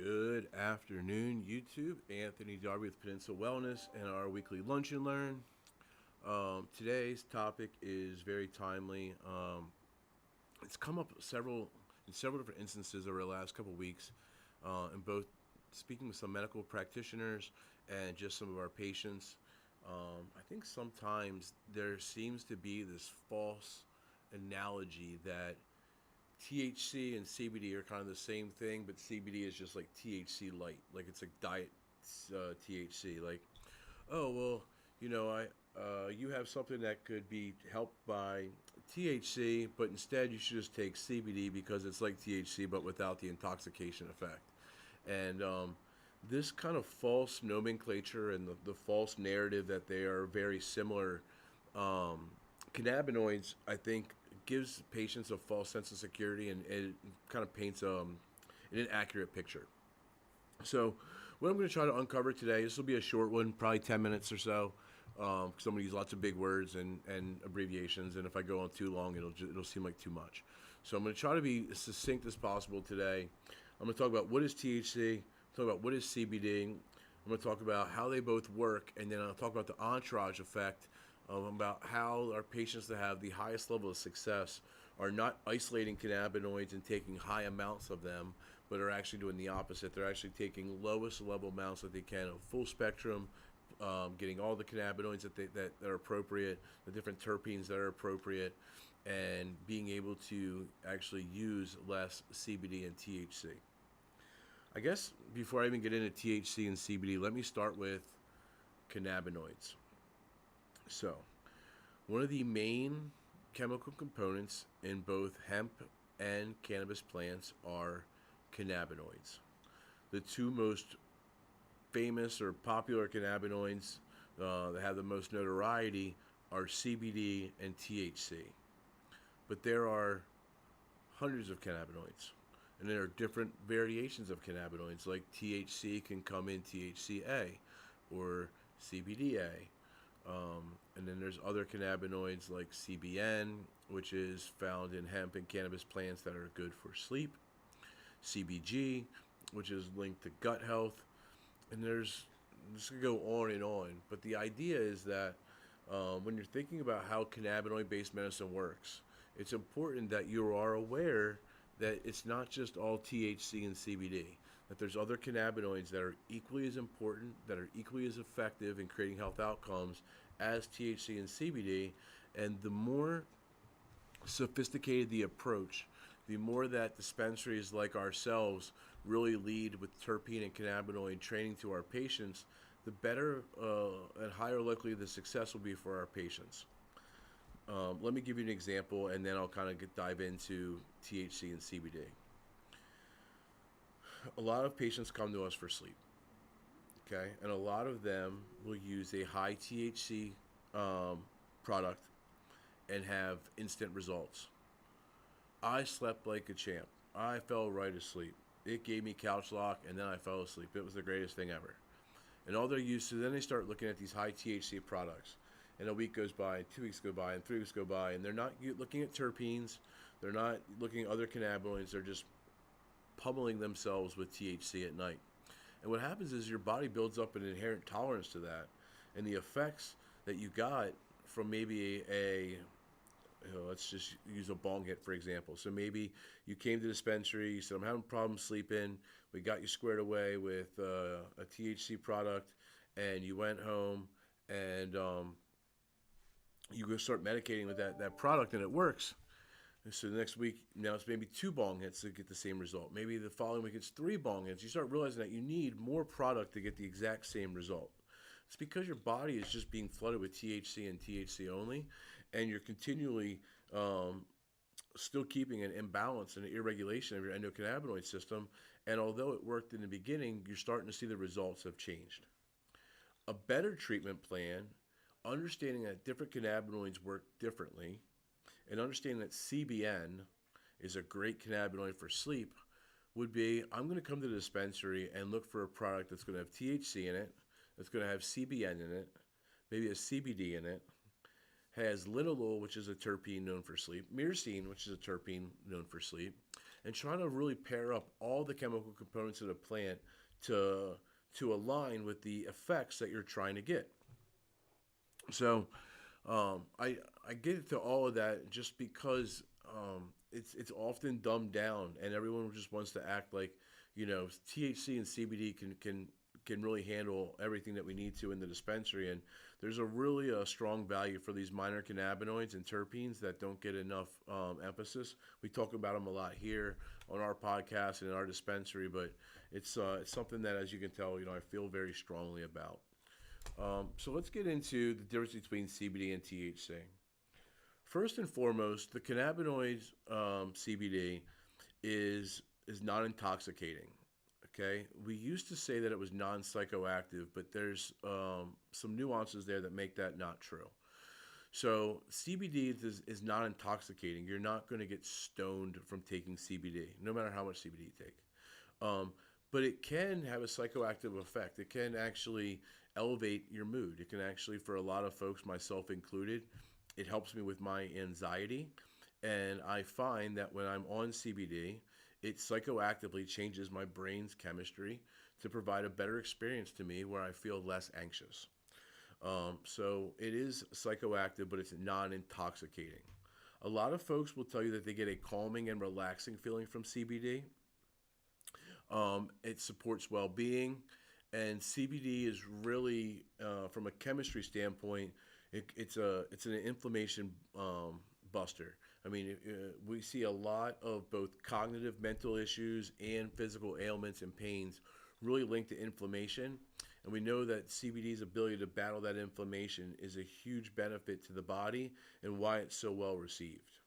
Good afternoon, YouTube. Anthony Darby with Peninsula Wellness and our weekly Lunch and Learn. Today's topic is very timely. It's come up in several different instances over the last couple of weeks, in both speaking with some medical practitioners and just some of our patients. I think sometimes there seems to be this false analogy that THC and CBD are kind of the same thing, but CBD is just like THC light, like it's like diet THC. Like, oh well, you have something that could be helped by THC, but instead you should just take CBD because it's like THC but without the intoxication effect. And this kind of false nomenclature and the false narrative that they are very similar um, cannabinoids, I think, gives patients a false sense of security, and it kind of paints an inaccurate picture. So, what I'm going to try to uncover today, this will be a short one, probably 10 minutes or so, because I'm going to use lots of big words and abbreviations, and if I go on too long, it'll seem like too much. So, I'm going to try to be as succinct as possible today. I'm going to talk about what is THC, talk about what is CBD, I'm going to talk about how they both work, and then I'll talk about the Entourage Effect, about how our patients that have the highest level of success are not isolating cannabinoids and taking high amounts of them, but are actually doing the opposite. They're actually taking lowest level amounts that they can of full spectrum, getting all the cannabinoids that are appropriate, the different terpenes that are appropriate, and being able to actually use less CBD and THC. I guess before I even get into THC and CBD, let me start with cannabinoids. So, one of the main chemical components in both hemp and cannabis plants are cannabinoids. The two most famous or popular cannabinoids that have the most notoriety are CBD and THC. But there are hundreds of cannabinoids, and there are different variations of cannabinoids, like THC can come in THCA or CBDA. And then there's other cannabinoids like CBN, which is found in hemp and cannabis plants that are good for sleep. CBG, which is linked to gut health. And there's, this could go on and on. But the idea is that when you're thinking about how cannabinoid-based medicine works, it's important that you are aware that it's not just all THC and CBD, that there's other cannabinoids that are equally as important, that are equally as effective in creating health outcomes as THC and CBD. And the more sophisticated the approach, the more that dispensaries like ourselves really lead with terpene and cannabinoid training to our patients, the better and higher likely the success will be for our patients. Let me give you an example, and then I'll kind of dive into THC and CBD. A lot of patients come to us for sleep, okay? And a lot of them will use a high THC product and have instant results. I slept like a champ. I fell right asleep. It gave me couch lock, and then I fell asleep. It was the greatest thing ever. And all they're used to, then they start looking at these high THC products. And a week goes by, 2 weeks go by, and 3 weeks go by, and they're not looking at terpenes. They're not looking at other cannabinoids. They're just pummeling themselves with THC at night. And what happens is your body builds up an inherent tolerance to that. And the effects that you got from maybe let's just use a bong hit, for example. So maybe you came to the dispensary, you said, I'm having problems sleeping. We got you squared away with a THC product, and you went home and you go start medicating with that product, and it works. And so the next week, now it's maybe 2 bong hits to get the same result. Maybe the following week it's 3 bong hits. You start realizing that you need more product to get the exact same result. It's because your body is just being flooded with THC and THC only, and you're continually still keeping an imbalance and an irregulation of your endocannabinoid system. And although it worked in the beginning, you're starting to see the results have changed. A better treatment plan, understanding that different cannabinoids work differently, and understanding that CBN is a great cannabinoid for sleep, would be, I'm going to come to the dispensary and look for a product that's going to have THC in it, that's going to have CBN in it, maybe a CBD in it, has linalool, which is a terpene known for sleep, myrcene, which is a terpene known for sleep, and trying to really pair up all the chemical components of the plant to align with the effects that you're trying to get. So I get into all of that just because it's often dumbed down, and everyone just wants to act like THC and CBD can really handle everything that we need to in the dispensary. And there's a really strong value for these minor cannabinoids and terpenes that don't get enough emphasis. We talk about them a lot here on our podcast and in our dispensary, but it's something that, as you can tell, I feel very strongly about. So let's get into the difference between CBD and THC. First and foremost, the cannabinoids CBD is not intoxicating. Okay, we used to say that it was non-psychoactive, but there's some nuances there that make that not true. So CBD is not intoxicating. You're not going to get stoned from taking CBD, no matter how much CBD you take. But it can have a psychoactive effect. It can actually elevate your mood. It can actually, for a lot of folks, myself included, it helps me with my anxiety. And I find that when I'm on CBD, it psychoactively changes my brain's chemistry to provide a better experience to me where I feel less anxious. So it is psychoactive, but it's non-intoxicating. A lot of folks will tell you that they get a calming and relaxing feeling from CBD. It supports well-being, and CBD is really, from a chemistry standpoint, it's an inflammation buster. I mean, we see a lot of both cognitive, mental issues and physical ailments and pains really linked to inflammation. And we know that CBD's ability to battle that inflammation is a huge benefit to the body and why it's so well received.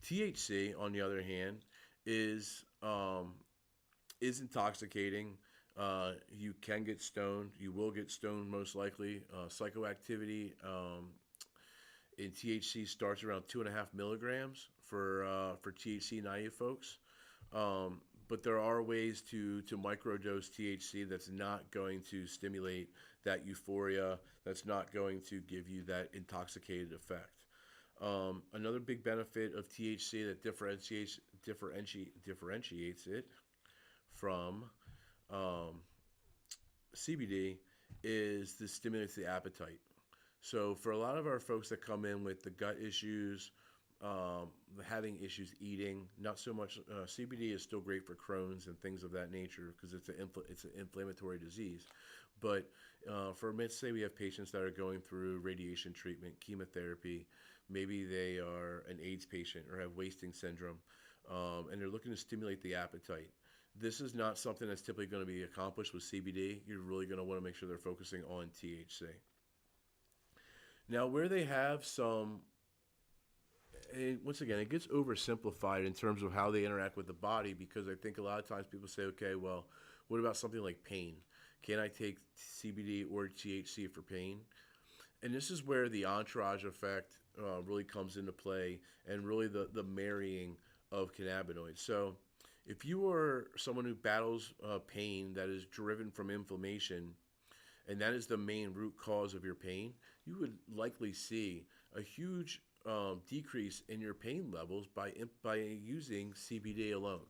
THC, on the other hand, is intoxicating. You can get stoned. You will get stoned most likely. Psychoactivity in THC starts around 2.5 milligrams for THC naive folks. But there are ways to microdose THC that's not going to stimulate that euphoria, that's not going to give you that intoxicated effect. Another big benefit of THC that differentiates it from CBD is the stimulates the appetite. So for a lot of our folks that come in with the gut issues, having issues eating, not so much CBD is still great for Crohn's and things of that nature because it's an inflammatory disease. But let's say we have patients that are going through radiation treatment, chemotherapy, maybe they are an AIDS patient or have wasting syndrome, and they're looking to stimulate the appetite. This is not something that's typically going to be accomplished with CBD. You're really going to want to make sure they're focusing on THC. Now, where they have once again, it gets oversimplified in terms of how they interact with the body, because I think a lot of times people say, okay, well, what about something like pain? Can I take CBD or THC for pain? And this is where the Entourage Effect really comes into play, and really the marrying of cannabinoids. So if you are someone who battles pain that is driven from inflammation, and that is the main root cause of your pain, you would likely see a huge decrease in your pain levels by using CBD alone.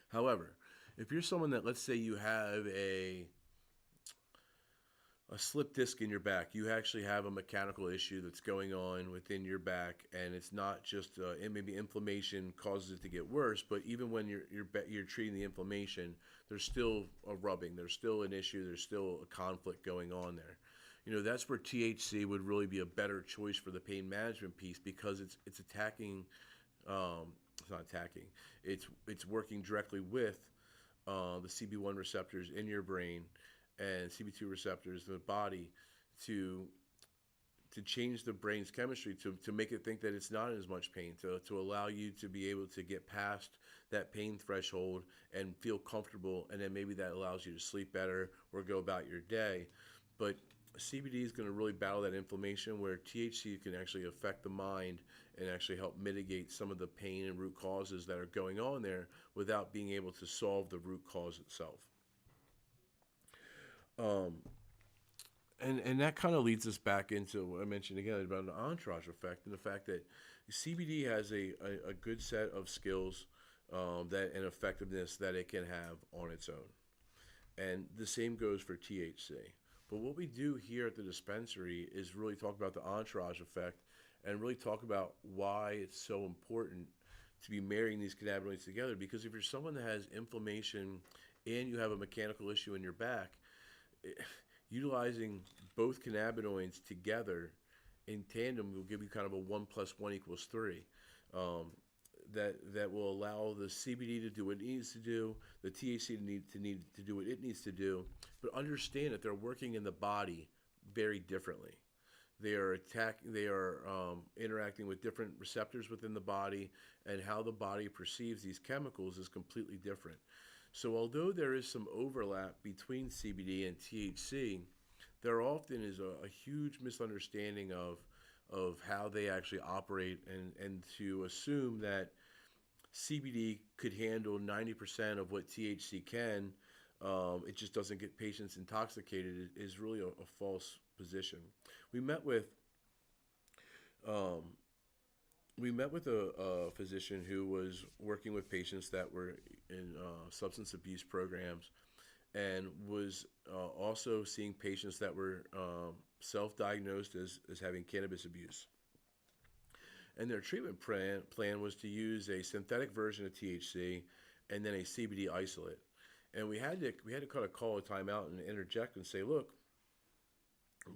However, if you're someone that, let's say you have a slip disc in your back, you actually have a mechanical issue that's going on within your back, and it's not just maybe inflammation causes it to get worse, but even when you're treating the inflammation, there's still a rubbing, there's still an issue, there's still a conflict going on there. That's where THC would really be a better choice for the pain management piece, because it's attacking, it's not attacking, it's working directly with the CB1 receptors in your brain and CB2 receptors in the body to change the brain's chemistry to make it think that it's not as much pain, to allow you to be able to get past that pain threshold and feel comfortable, and then maybe that allows you to sleep better or go about your day. But CBD is going to really battle that inflammation, where THC can actually affect the mind and actually help mitigate some of the pain and root causes that are going on there without being able to solve the root cause itself. And that kind of leads us back into what I mentioned again about an entourage effect and the fact that CBD has a good set of skills that and effectiveness that it can have on its own. And the same goes for THC. But what we do here at the dispensary is really talk about the entourage effect and really talk about why it's so important to be marrying these cannabinoids together. Because if you're someone that has inflammation and you have a mechanical issue in your back, utilizing both cannabinoids together in tandem will give you kind of a 1 + 1 = 3. Um, that will allow the CBD to do what it needs to do, the THC to do what it needs to do, but understand that they're working in the body very differently. They are interacting with different receptors within the body, and how the body perceives these chemicals is completely different. So although there is some overlap between CBD and THC, there often is a huge misunderstanding of how they actually operate, and to assume that CBD could handle 90% of what THC can, it just doesn't get patients intoxicated, is really a false position. We met with um, we met with a physician who was working with patients that were in substance abuse programs, and was also seeing patients that were self-diagnosed as having cannabis abuse. And their treatment plan was to use a synthetic version of THC and then a CBD isolate. And we had to kind of call a timeout and interject and say, look,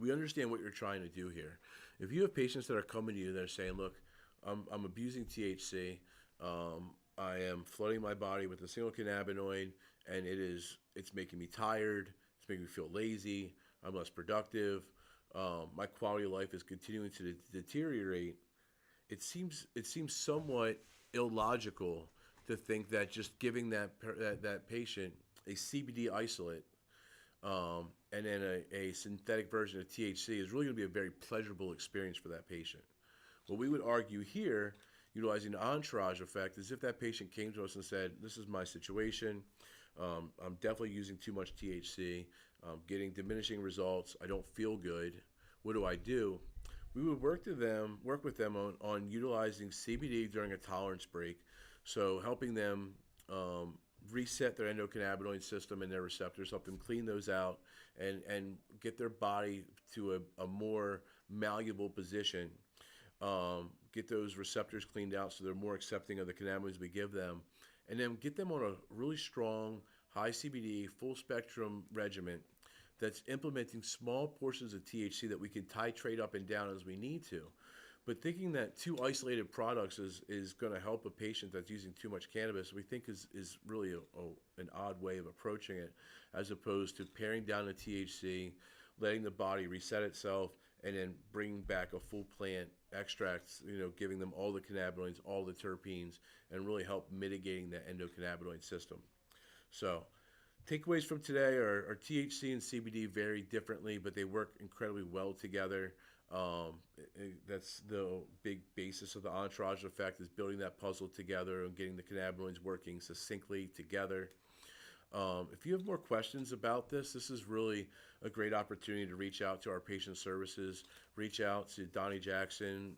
we understand what you're trying to do here. If you have patients that are coming to you that are saying, look, I'm abusing THC, I am flooding my body with a single cannabinoid, and it's making me tired, it's making me feel lazy, I'm less productive, my quality of life is continuing to deteriorate. It seems somewhat illogical to think that just giving that patient a CBD isolate, and then a synthetic version of THC is really going to be a very pleasurable experience for that patient. What we would argue here, utilizing the entourage effect, is if that patient came to us and said, "This is my situation. I'm definitely using too much THC. I'm getting diminishing results. I don't feel good. What do I do?" We would work with them on utilizing CBD during a tolerance break, so helping them reset their endocannabinoid system and their receptors, help them clean those out, and get their body to a more malleable position. Get those receptors cleaned out so they're more accepting of the cannabinoids we give them, and then get them on a really strong, high CBD, full spectrum regimen that's implementing small portions of THC that we can titrate up and down as we need to. But thinking that two isolated products is going to help a patient that's using too much cannabis, we think is really an odd way of approaching it, as opposed to paring down the THC, letting the body reset itself, and then bringing back a full plant extracts, giving them all the cannabinoids, all the terpenes, and really help mitigating the endocannabinoid system. So takeaways from today are THC and CBD vary differently, but they work incredibly well together. That's the big basis of the entourage effect, is building that puzzle together and getting the cannabinoids working succinctly together. If you have more questions about this is really a great opportunity to reach out to our patient services. Reach out to Donnie Jackson.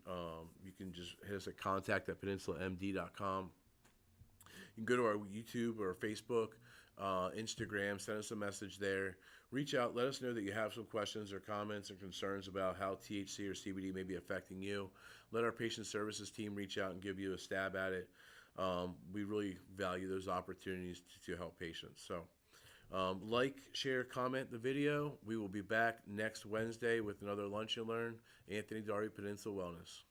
You can just hit us at contact@peninsulamd.com. You can go to our YouTube or Facebook, Instagram, send us a message there. Reach out, let us know that you have some questions or comments and concerns about how THC or CBD may be affecting you. Let our patient services team reach out and give you a stab at it. We really value those opportunities to help patients. So like, share, comment the video. We will be back next Wednesday with another Lunch and Learn. Anthony Darby, Peninsula Wellness.